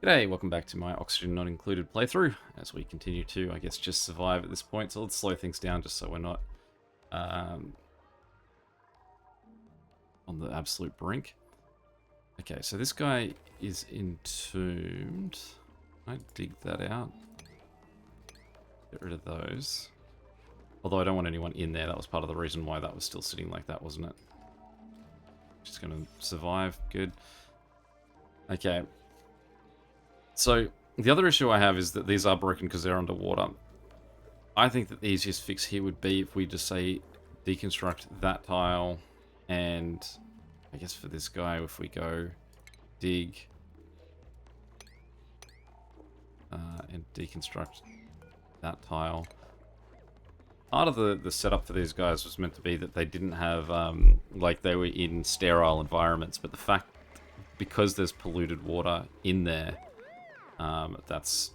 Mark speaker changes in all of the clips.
Speaker 1: G'day, welcome back to my Oxygen Not Included playthrough, as we continue to, I guess, just survive at this point. So let's slow things down just so we're not um, on the absolute brink. Okay, so this guy is entombed. Can I dig that out? Get rid of those. Although I don't want anyone in there. That was part of the reason why that was still sitting like that, wasn't it? Just going to survive. Good. Okay. So, the other issue I have is that these are broken because they're underwater. I think that the easiest fix here would be if we just say deconstruct that tile, and I guess for this guy, if we go dig and deconstruct that tile. Part of the setup for these guys was meant to be that they didn't have, like they were in sterile environments, but the fact, because there's polluted water in there, that's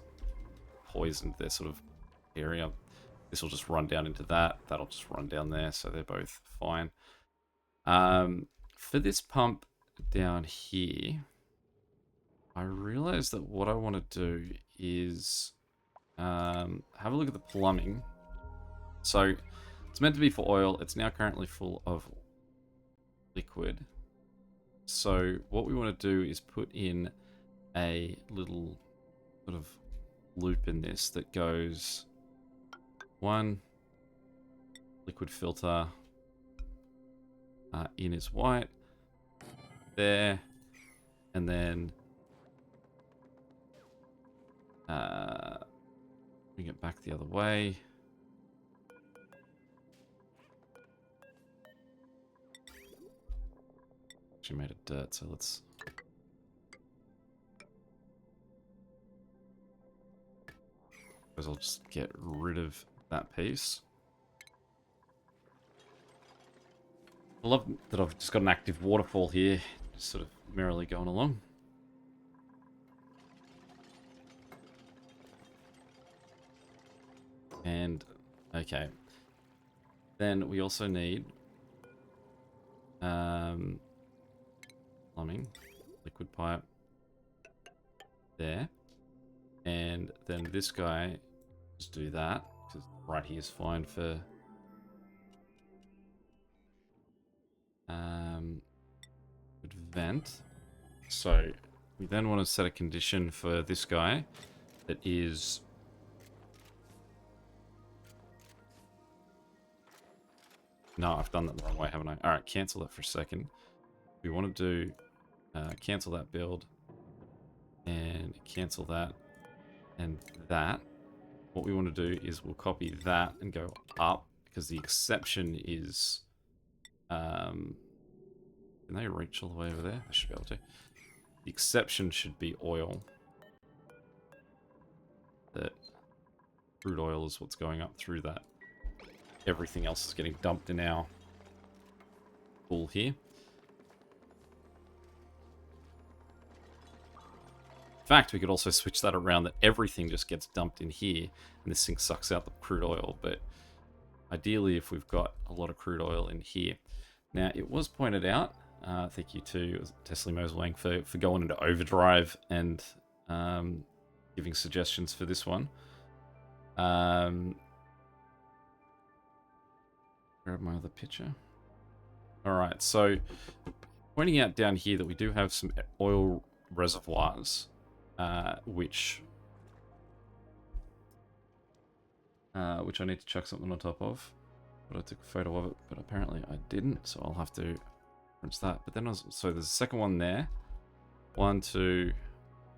Speaker 1: poisoned their sort of area. This will just run down into that. That'll just run down there, so they're both fine. For this pump down here, I realized that what I want to do is have a look at the plumbing. So it's meant to be for oil. It's now currently full of liquid. So what we want to do is put in a little sort of loop in this that goes one liquid filter in is white there, and then bring it back the other way. Actually made it dirt, so let's I'll just get rid of that piece. I love that I've just got an active waterfall here, just sort of merrily going along. And, okay. Then we also need plumbing, liquid pipe there. And then this guy, just do that, because right here is fine for vent. So we then want to set a condition for this guy that is no, I've done that the wrong way, haven't I? Alright, cancel that for a second. We want to do cancel that build and cancel that and that. What we want to do is we'll copy that and go up, because the exception is can they reach all the way over there? They should be able to. The exception should be oil. That crude oil is what's going up through that. Everything else is getting dumped in our pool here. In fact, we could also switch that around, that everything just gets dumped in here and this thing sucks out the crude oil. But ideally, if we've got a lot of crude oil in here. Now, it was pointed out, thank you to Tesla Moswang for going into overdrive and giving suggestions for this one. Grab my other picture. Alright, so pointing out down here that we do have some oil reservoirs, which I need to chuck something on top of. But I took a photo of it, but apparently I didn't, so I'll have to reference that. But then, so there's a second one there. 1, 2, I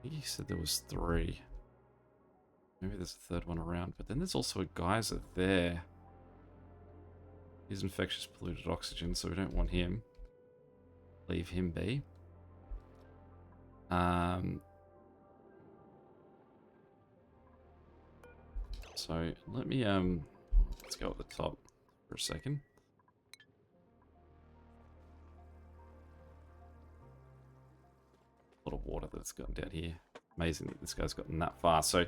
Speaker 1: think he said there was 3. Maybe there's a third one around, but then there's also a geyser there. He's infectious polluted oxygen, so we don't want him. Leave him be. So let me let's go at the top for a second. A lot of water that's gotten down here. Amazing that this guy's gotten that far. So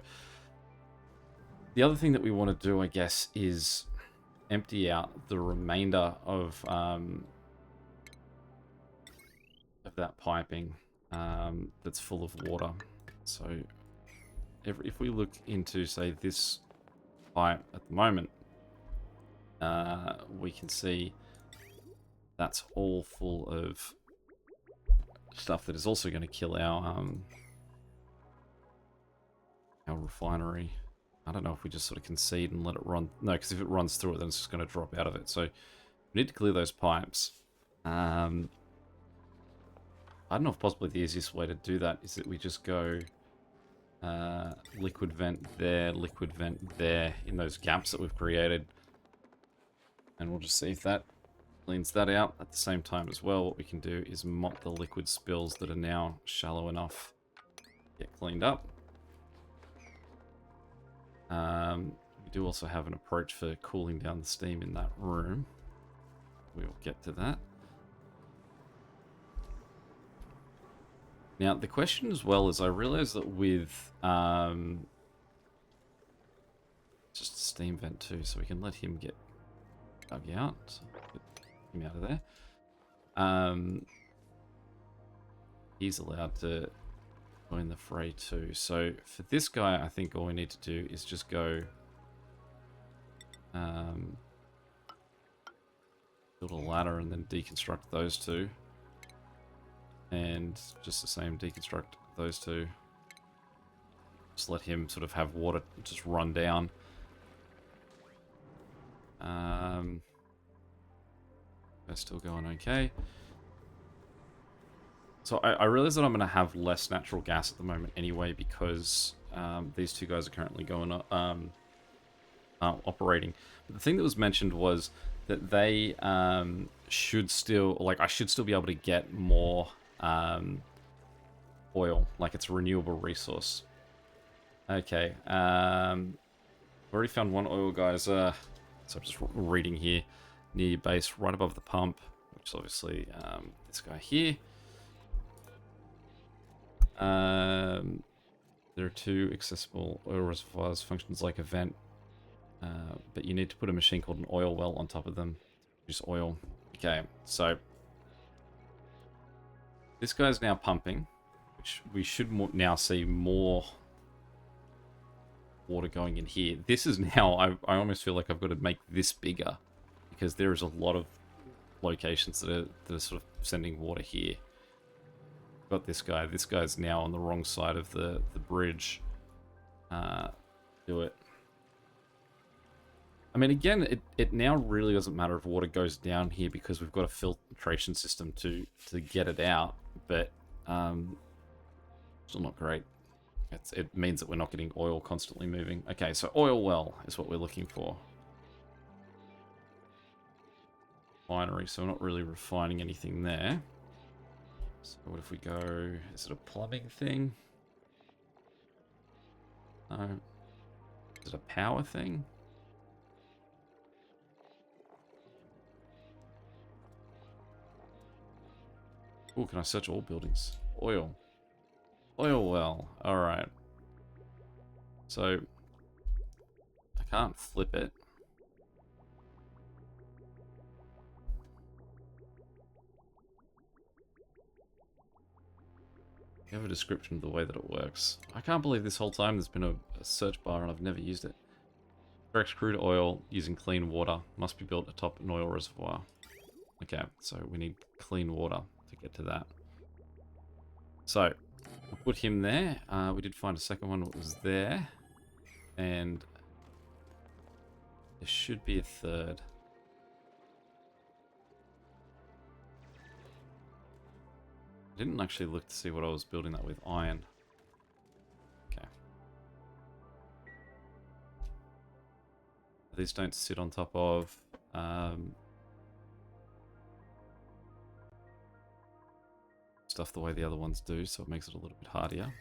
Speaker 1: the other thing that we want to do, I guess, is empty out the remainder of that piping that's full of water. So if we look into, say, this pipe at the moment, we can see that's all full of stuff that is also going to kill our refinery. I don't know if we just sort of concede and let it run. No, because if it runs through it, then it's just going to drop out of it. So we need to clear those pipes. I don't know if possibly the easiest way to do that is that we just go liquid vent there in those gaps that we've created. And we'll just see if that cleans that out. At the same time as well, what we can do is mop the liquid spills that are now shallow enough to get cleaned up. We do also have an approach for cooling down the steam in that room. We'll get to that. Now, the question as well is, I realize that with just a steam vent too, so we can let him get dug out. So get him out of there. He's allowed to join the fray too. So for this guy, I think all we need to do is just go build a ladder and then deconstruct those two. And just the same, deconstruct those two. Just let him sort of have water just run down. They're still going okay. So I realize that I'm going to have less natural gas at the moment anyway, because these two guys are currently going operating. But the thing that was mentioned was that they should still, like, I should still be able to get more oil, like it's a renewable resource. Okay, already found one oil geyser. So I'm just reading here, near your base, right above the pump, which is obviously this guy here. There are 2 accessible oil reservoirs, functions like a vent, but you need to put a machine called an oil well on top of them to produce oil. Okay, so this guy's now pumping, which we should now see more water going in here. This is now, I almost feel like I've got to make this bigger, because there is a lot of locations that are sort of sending water here. Got this guy. This guy's now on the wrong side of the bridge. Do it. I mean, again, it now really doesn't matter if water goes down here, because we've got a filtration system to get it out, but still not great. It means that we're not getting oil constantly moving. Okay, so oil well is what we're looking for. Refinery, so we're not really refining anything there. So what if we go, is it a plumbing thing? No. Is it a power thing? Oh, can I search all buildings? Oil. Oil well. Alright. So, I can't flip it. You have a description of the way that it works. I can't believe this whole time there's been a search bar and I've never used it. Extract crude oil using clean water. Must be built atop an oil reservoir. Okay, so we need clean water to get to that. So, we'll put him there. We did find a second one that was there. And there should be a third. I didn't actually look to see what I was building that with. Iron. Okay. These don't sit on top of stuff the way the other ones do, so it makes it a little bit harder.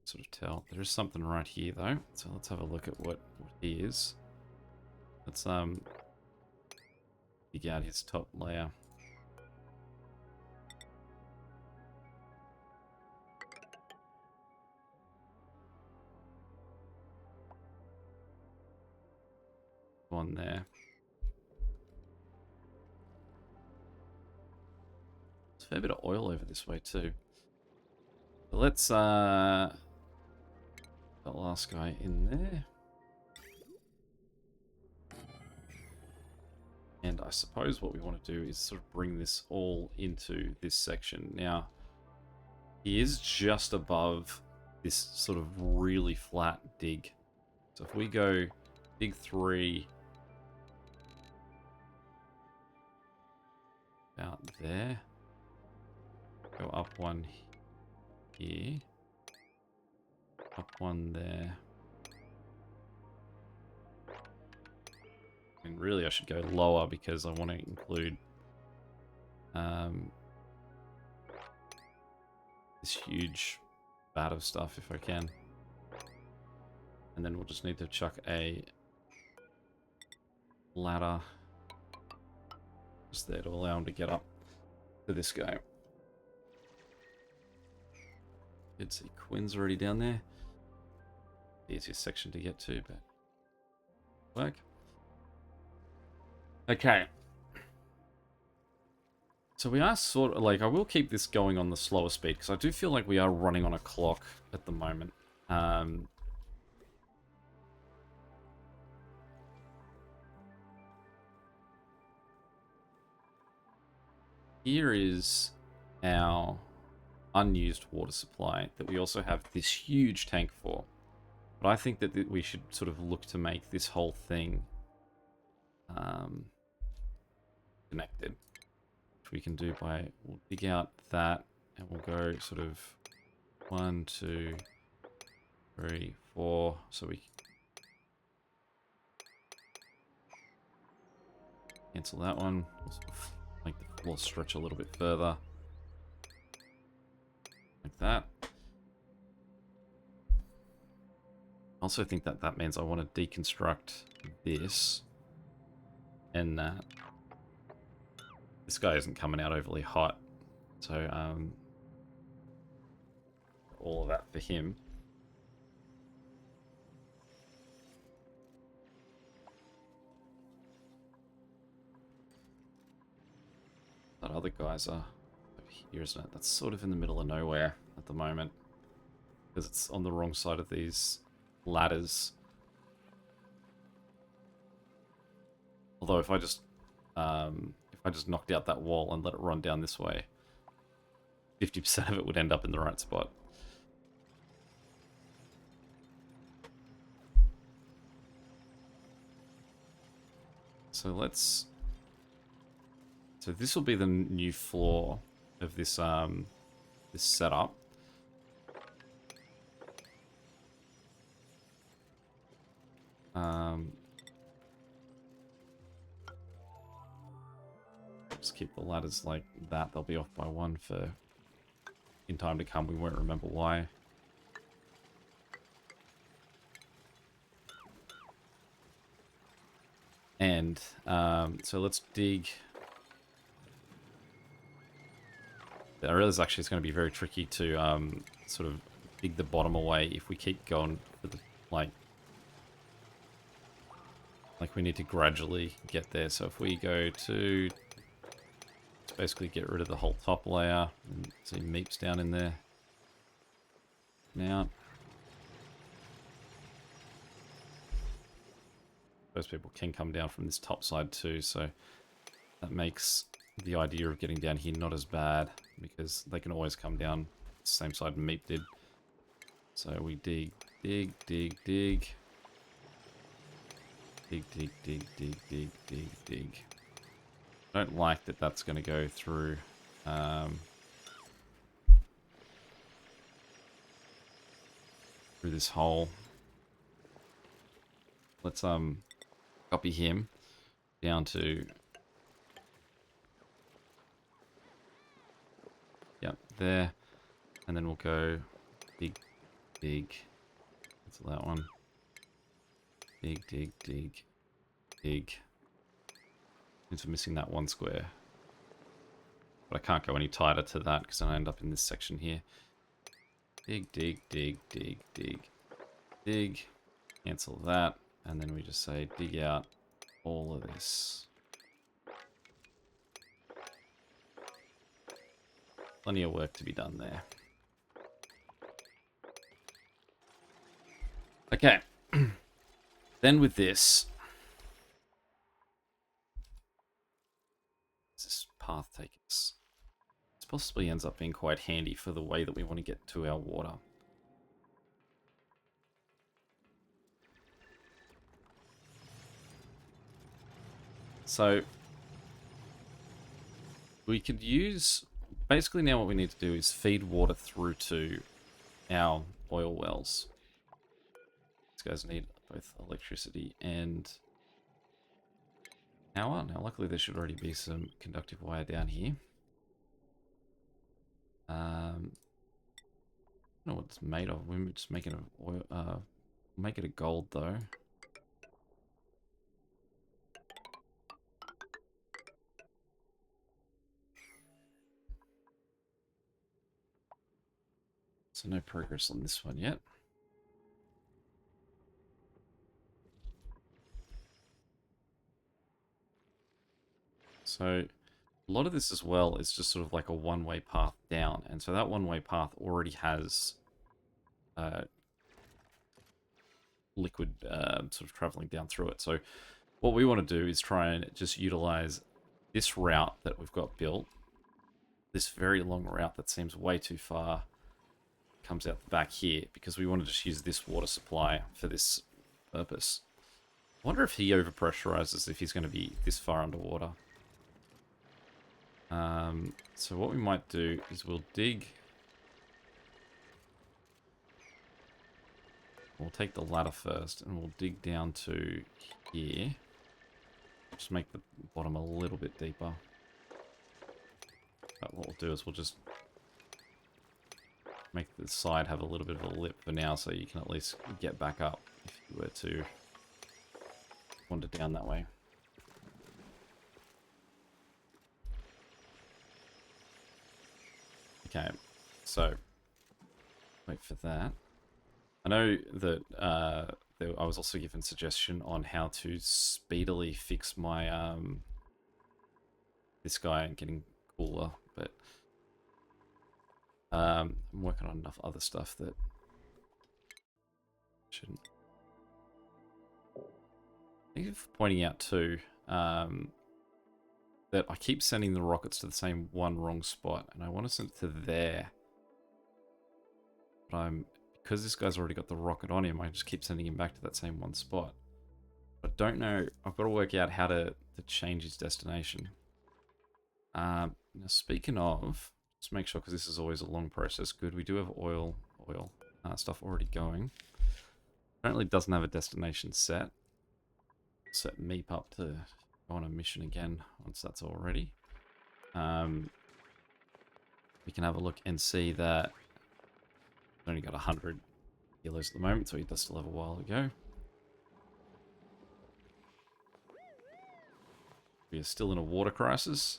Speaker 1: Sort of tell. There is something right here though, so let's have a look at what he is. Let's dig out his top layer. One there. a fair bit of oil over this way too. So let's the last guy in there. And I suppose what we want to do is sort of bring this all into this section. Now, he is just above this sort of really flat dig. So if we go dig 3 about there, go up 1 here, up 1 there. And really I should go lower because I want to include this huge vat of stuff if I can. And then we'll just need to chuck a ladder just there to allow him to get up to this guy. You'd see Quinn's already down there. Easiest section to get to, but work. Okay. So we are sort of like, I will keep this going on the slower speed because I do feel like we are running on a clock at the moment. Here is our unused water supply that we also have this huge tank for. But I think that we should sort of look to make this whole thing connected. Which we can do by, we'll dig out that and we'll go sort of 1, 2, 3, 4. So we cancel that one. We'll sort of make the floor stretch a little bit further. Like that. I also think that that means I want to deconstruct this and that. This guy isn't coming out overly hot, so all of that for him. That other guys are over here, isn't it? That's sort of in the middle of nowhere at the moment because it's on the wrong side of these ladders. Although if I just knocked out that wall and let it run down this way, 50% of it would end up in the right spot. So let's... So this will be the new floor of this this setup. Just keep the ladders like that. They'll be off by 1 for in time to come. We won't remember why. And so let's dig. I realize actually it's going to be very tricky to sort of dig the bottom away if we keep going for the like we need to gradually get there. So if we go to basically get rid of the whole top layer and see Meeps down in there now. Most people can come down from this top side too, so that makes the idea of getting down here not as bad because they can always come down the same side Meep did. So we dig, dig, dig, dig. Dig, dig, dig, dig, dig, dig, dig. I don't like that that's going to go through through this hole. Let's copy him down to there, and then we'll go dig, dig. That's that one. Dig, dig, dig, dig. Means we're missing that 1 square. But I can't go any tighter to that because I end up in this section here. Dig, dig, dig, dig, dig, dig. Cancel that. And then we just say dig out all of this. Plenty of work to be done there. Okay. Then with this... Does this path take us? This possibly ends up being quite handy for the way that we want to get to our water. So... we could use... basically now what we need to do is feed water through to our oil wells. These guys need both electricity and power. Now luckily there should already be some conductive wire down here. I don't know what it's made of. We're just making it oil, make it a gold though. So no progress on this one yet. So a lot of this as well is just sort of like a one-way path down. And so that one-way path already has liquid sort of traveling down through it. So what we want to do is try and just utilize this route that we've got built. This very long route that seems way too far comes out the back here because we want to just use this water supply for this purpose. I wonder if he overpressurizes if he's going to be this far underwater. So what we might do is we'll dig. We'll take the ladder first and we'll dig down to here. Just make the bottom a little bit deeper. But what we'll do is we'll just make the side have a little bit of a lip for now so you can at least get back up if you were to wander down that way. Okay, so wait for that. I know that I was also given suggestion on how to speedily fix my this guy getting cooler, but I'm working on enough other stuff that shouldn't. Thank you for pointing out too that I keep sending the rockets to the same one wrong spot, and I want to send it to there. But because this guy's already got the rocket on him, I just keep sending him back to that same one spot. But I don't know. I've got to work out how to change his destination. Now speaking of, just make sure because this is always a long process. Good, we do have oil stuff already going. Apparently doesn't have a destination set. Set Meep up to go on a mission again once that's all ready. We can have a look and see that he's only got 100 kilos at the moment, so he does still have a while to go. We are still in a water crisis.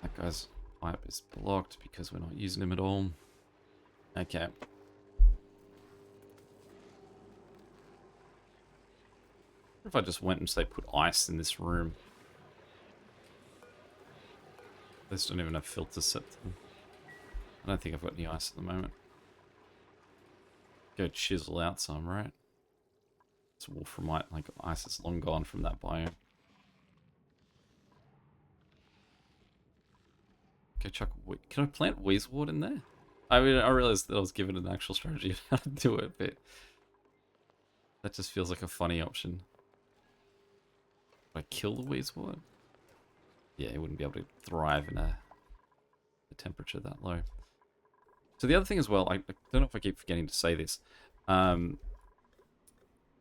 Speaker 1: That guy's pipe is blocked because we're not using him at all. Okay. What if I just went and say put ice in this room? These don't even have filters set to them. I don't think I've got any ice at the moment. Go chisel out some, right? It's wolframite, like ice is long gone from that biome. Go chuck. Can I plant Weezewort in there? I mean, I realized that I was given an actual strategy of how to do it, but that just feels like a funny option. Would I kill the Weezewort? Yeah, it wouldn't be able to thrive in a temperature that low. So the other thing as well, I don't know if I keep forgetting to say this.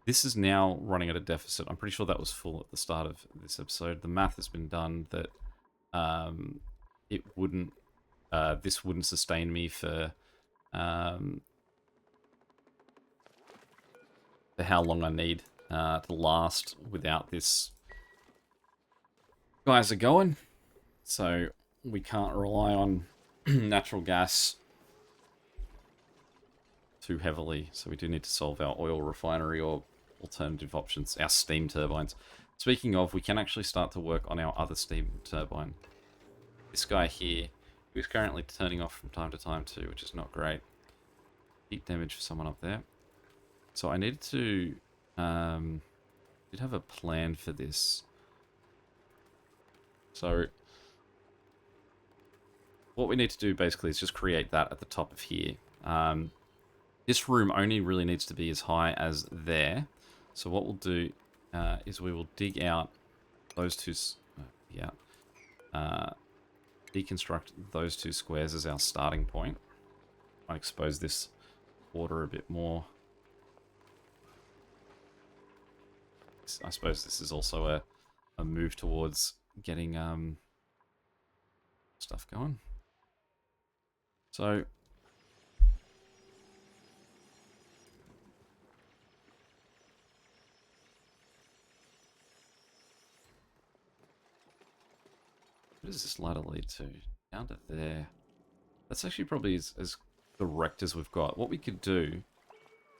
Speaker 1: This is now running at a deficit. I'm pretty sure that was full at the start of this episode. The math has been done that it wouldn't. This wouldn't sustain me for how long I need to last without this. Guys are going, so we can't rely on natural gas too heavily. So we do need to solve our oil refinery or alternative options, our steam turbines. Speaking of, we can actually start to work on our other steam turbine. This guy here, who's currently turning off from time to time too, which is not great. Heat damage for someone up there. So I needed to... did have a plan for this. So what we need to do basically is just create that at the top of here. This room only really needs to be as high as there. So what we'll do is we will dig out those two... deconstruct those two squares as our starting point. I'll expose this water a bit more. I suppose this is also a move towards getting stuff going. So where does this ladder lead to? Down to there. That's actually probably as direct as we've got. What we could do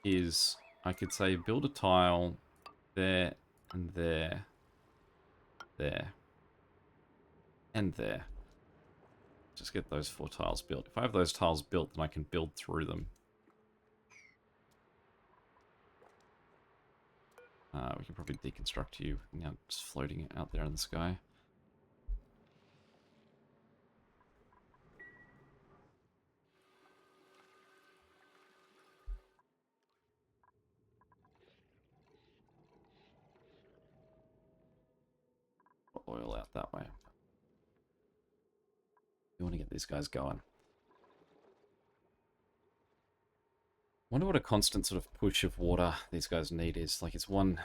Speaker 1: is I could say build a tile there and there, there, and there. Just get those 4 tiles built. If I have those tiles built, then I can build through them. We can probably deconstruct you now, just floating out there in the sky. Put oil out that way. We want to get these guys going. Wonder what a constant sort of push of water these guys need is. Like, is one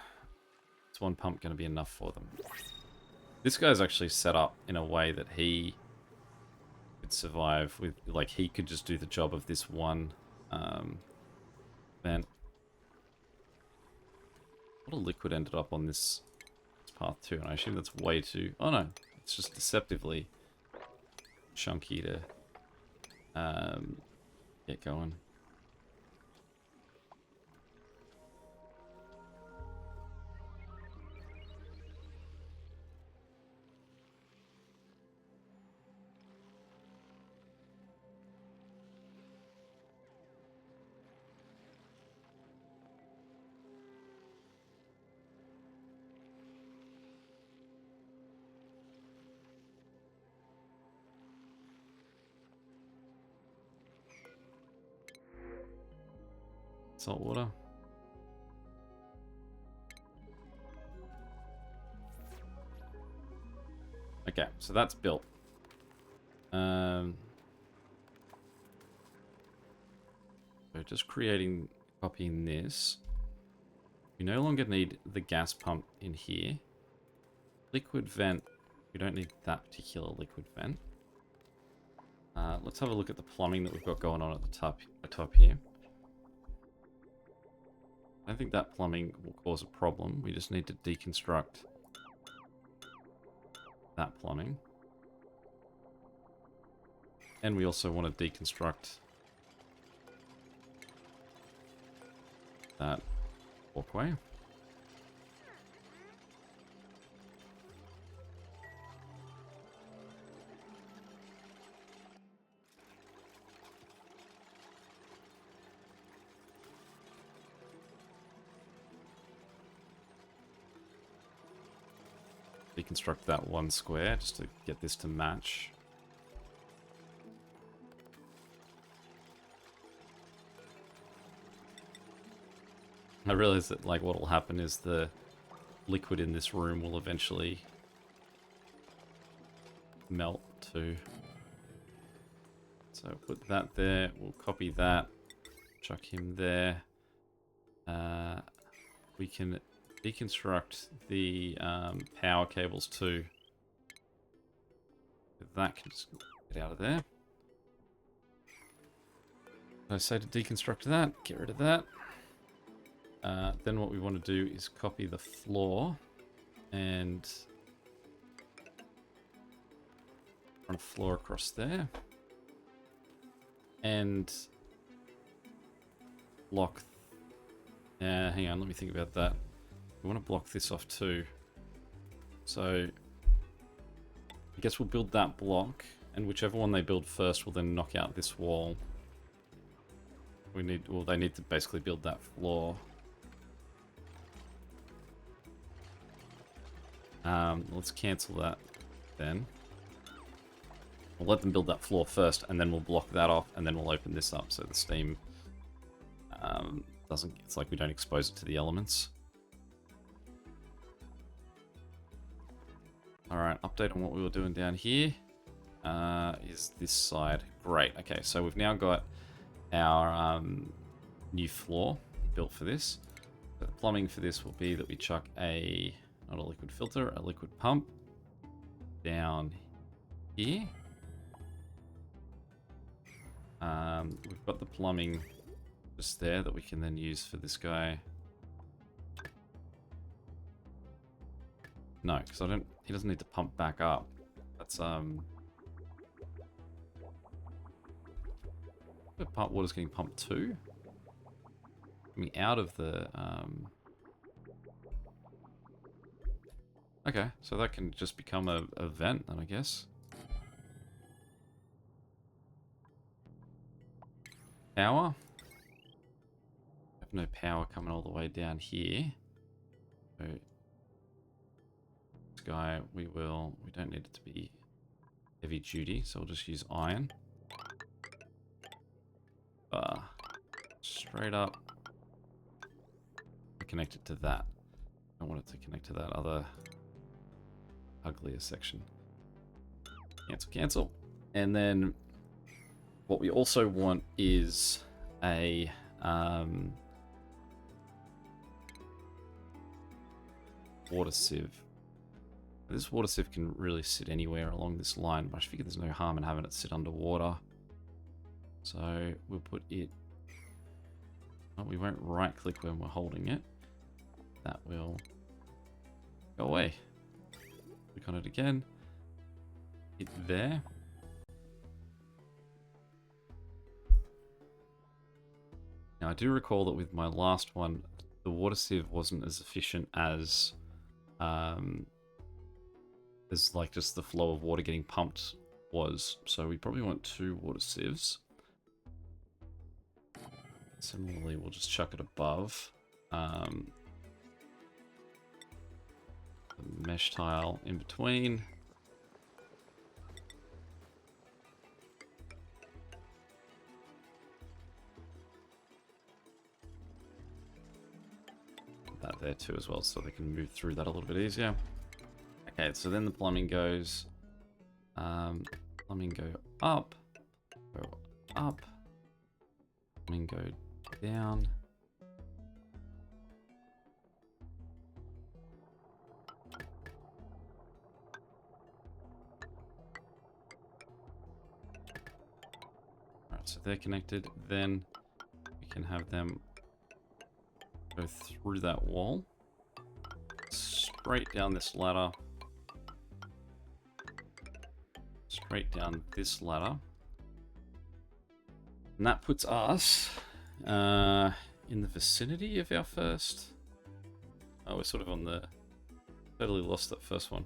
Speaker 1: pump going to be enough for them? This guy's actually set up in a way that he could survive with, like, he could just do the job of this one vent. A lot of liquid ended up on this path too, and I assume that's way too... Oh no, it's just deceptively chunky to get going. Salt water. Okay, so that's built. So just copying this. We no longer need the gas pump in here. Liquid vent. We don't need that particular liquid vent. Let's have a look at the plumbing that we've got going on at the top here. I don't think that plumbing will cause a problem. We just need to deconstruct that plumbing. And we also want to deconstruct that walkway. Deconstruct that one square just to get this to match. I realize that, like, what will happen is the liquid in this room will eventually melt too. So put that there, we'll copy that, chuck him there. We can deconstruct the power cables too. That can just get out of there. I say to deconstruct that, get rid of that. Then what we want to do is copy the floor and run a floor across there. And block... hang on, let me think about that. We want to block this off too. So I guess we'll build that block, and whichever one they build first will then knock out this wall. They need to basically build that floor. Let's cancel that then. We'll let them build that floor first, and then we'll block that off, and then we'll open this up so the steam doesn't... It's like we don't expose it to the elements. Alright, update on what we were doing down here. Is this side. Great, okay, so we've now got our new floor built for this. So the plumbing for this will be that we chuck a, not a liquid filter, a liquid pump down here. We've got the plumbing just there that we can then use for this guy. No, because he doesn't need to pump back up. That's the pump water's getting pumped to. Coming out of the okay, so that can just become a vent then, I guess. Power. Have no power coming all the way down here. So this guy we don't need it to be heavy duty, so we'll just use iron. Straight up. Connect it to that. I don't want it to connect to that other uglier section. Cancel, cancel. And then what we also want is a water sieve. This water sieve can really sit anywhere along this line, but I figure there's no harm in having it sit underwater. So we'll put it... Oh, we won't right click when we're holding it. That will go away. Click on it again. Hit there. Now I do recall that with my last one, the water sieve wasn't as efficient as like just the flow of water getting pumped was. So we probably want 2 water sieves. Similarly, we'll just chuck it above. The mesh tile in between. Put that there too as well, so they can move through that a little bit easier. Okay, so then the plumbing goes... plumbing go up. Plumbing go down. Alright, so they're connected. Then we can have them go through that wall. Straight down this ladder. Straight down this ladder. And that puts us in the vicinity of our first... Oh, we're sort of on the... Totally lost that first one.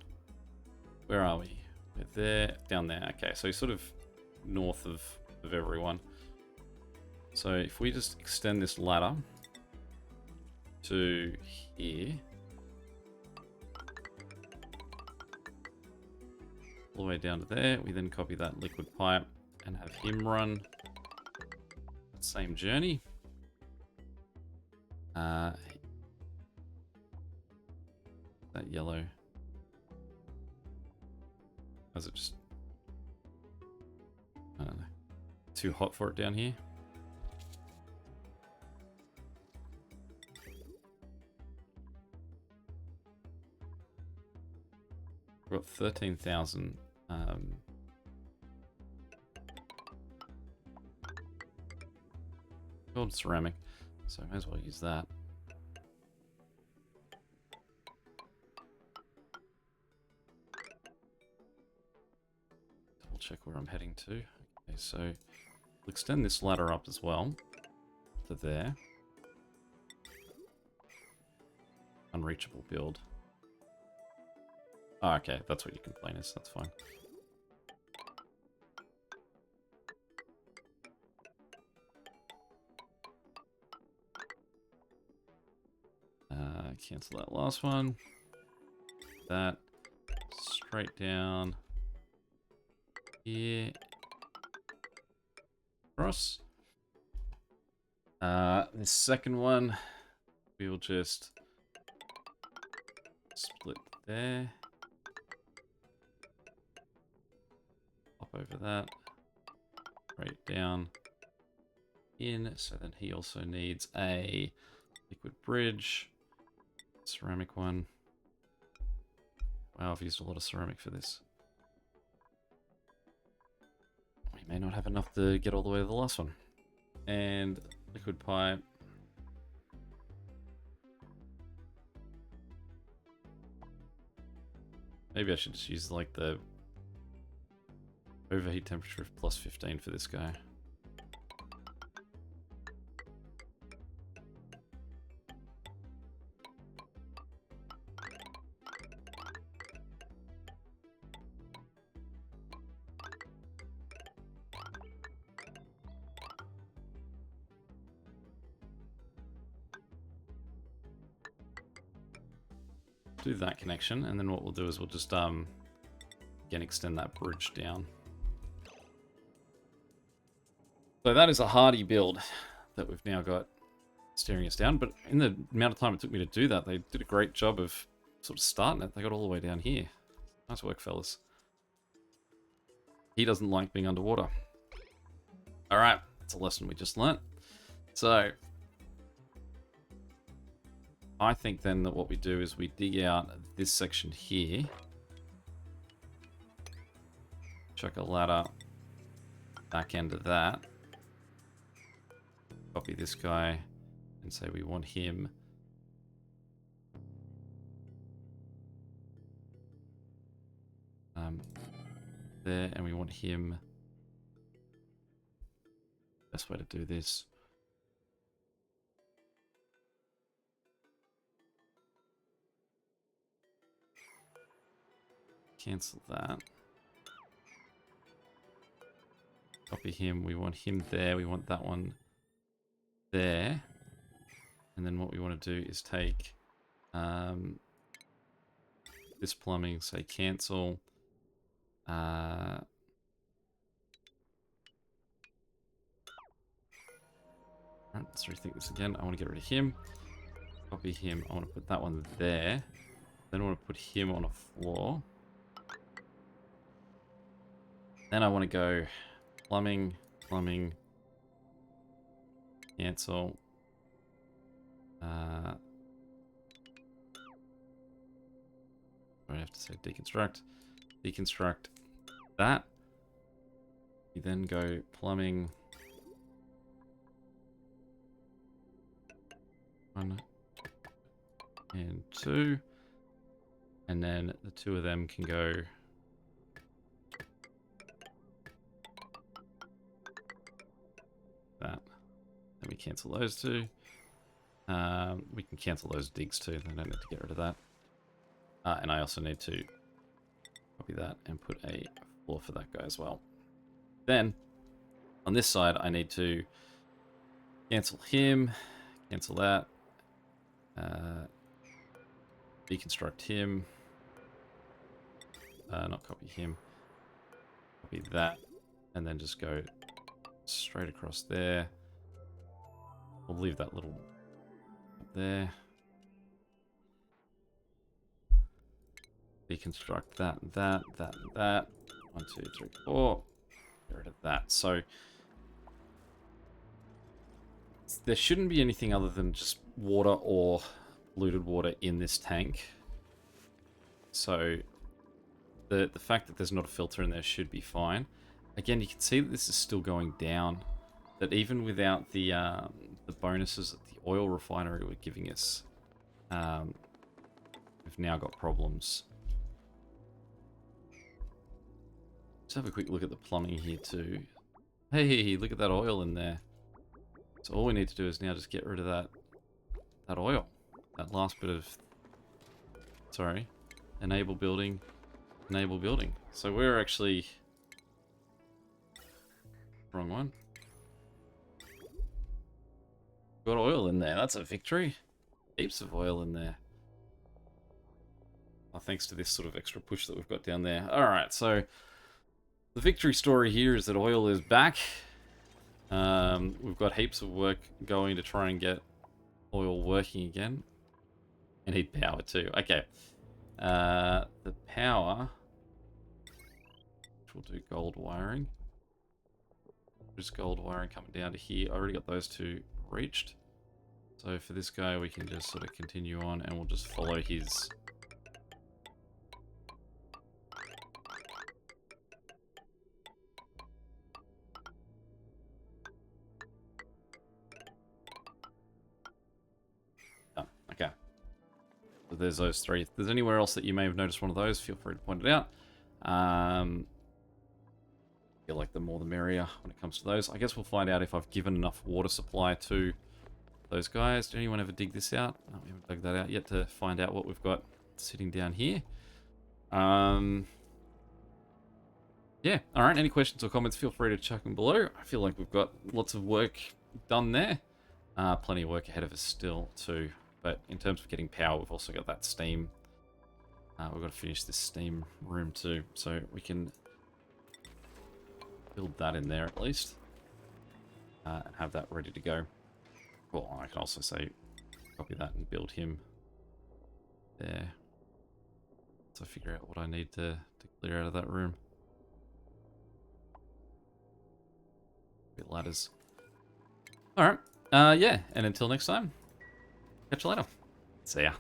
Speaker 1: Where are we? We're there, down there. Okay, so sort of north of everyone. So if we just extend this ladder to here... all the way down to there, we then copy that liquid pipe and have him run that same journey. That yellow. Was it just... I don't know. Too hot for it down here? We've got 13,000 gold ceramic, so I may as well use that. Double check where I'm heading to. Okay, so we'll extend this ladder up as well to there. Unreachable build. Oh, okay, that's what your complaint is. That's fine. Cancel that last one. That. Straight down. Here. Cross. This second one, we will just split there. Pop over that. Straight down. In. So then he also needs a liquid bridge. Ceramic one. Wow, I've used a lot of ceramic for this. We may not have enough to get all the way to the last one. And liquid pipe. Maybe I should just use like the overheat temperature of plus 15 for this guy. Do that connection, and then what we'll do is we'll just again extend that bridge down. So that is a hardy build that we've now got steering us down, but in the amount of time it took me to do that, they did a great job of sort of starting it. They got all the way down here. Nice work, fellas. He doesn't like being underwater. Alright, that's a lesson we just learnt. So I think then that what we do is we dig out this section here, chuck a ladder back into that, copy this guy, and say we want him there, and we want him. Best way to do this. Cancel that. Copy him. We want him there. We want that one there. And then what we want to do is take this plumbing, say cancel. Right, let's rethink this again. I want to get rid of him. Copy him. I want to put that one there. Then I want to put him on a floor. Then I want to go plumbing, plumbing, cancel. I have to say deconstruct. Deconstruct that. You then go plumbing. 1 and 2. And then the two of them can go that. Then we cancel those two. We can cancel those digs too. I don't need to get rid of that. And I also need to copy that and put a floor for that guy as well. Then, on this side, I need to cancel him, cancel that, deconstruct him, not copy him, copy that, and then just go straight across there. We'll leave that little up there. Deconstruct that, that, that, that. 1, 2, 3, 4. Get rid of that. So there shouldn't be anything other than just water or polluted water in this tank. So the fact that there's not a filter in there should be fine. Again, you can see that this is still going down. That even without the bonuses that the oil refinery were giving us, we've now got problems. Let's have a quick look at the plumbing here too. Hey, look at that oil in there. So all we need to do is now just get rid of that oil. That last bit of... Sorry. Enable building. Enable building. So we're actually... Wrong one. Got oil in there. That's a victory. Heaps of oil in there. Oh, thanks to this sort of extra push that we've got down there. Alright, so... The victory story here is that oil is back. We've got heaps of work going to try and get oil working again. And need power too. Okay. The power... Which we'll do gold wiring. Just gold wiring coming down to here. I already got those two reached. So for this guy, we can just sort of continue on and we'll just follow his... Oh, okay. So there's those three. If there's anywhere else that you may have noticed one of those, feel free to point it out. Feel like the more the merrier when it comes to those. I guess we'll find out if I've given enough water supply to those guys. Did anyone ever dig this out? No, we haven't dug that out yet to find out what we've got sitting down here. Yeah, alright, any questions or comments, feel free to chuck them below. I feel like we've got lots of work done there. Plenty of work ahead of us still too. But in terms of getting power, we've also got that steam. We've got to finish this steam room too. So we can build that in there at least. And have that ready to go. Well, I can also say copy that and build him there. So figure out what I need to clear out of that room. Bit ladders. Alright. Yeah, and until next time, catch you later. See ya.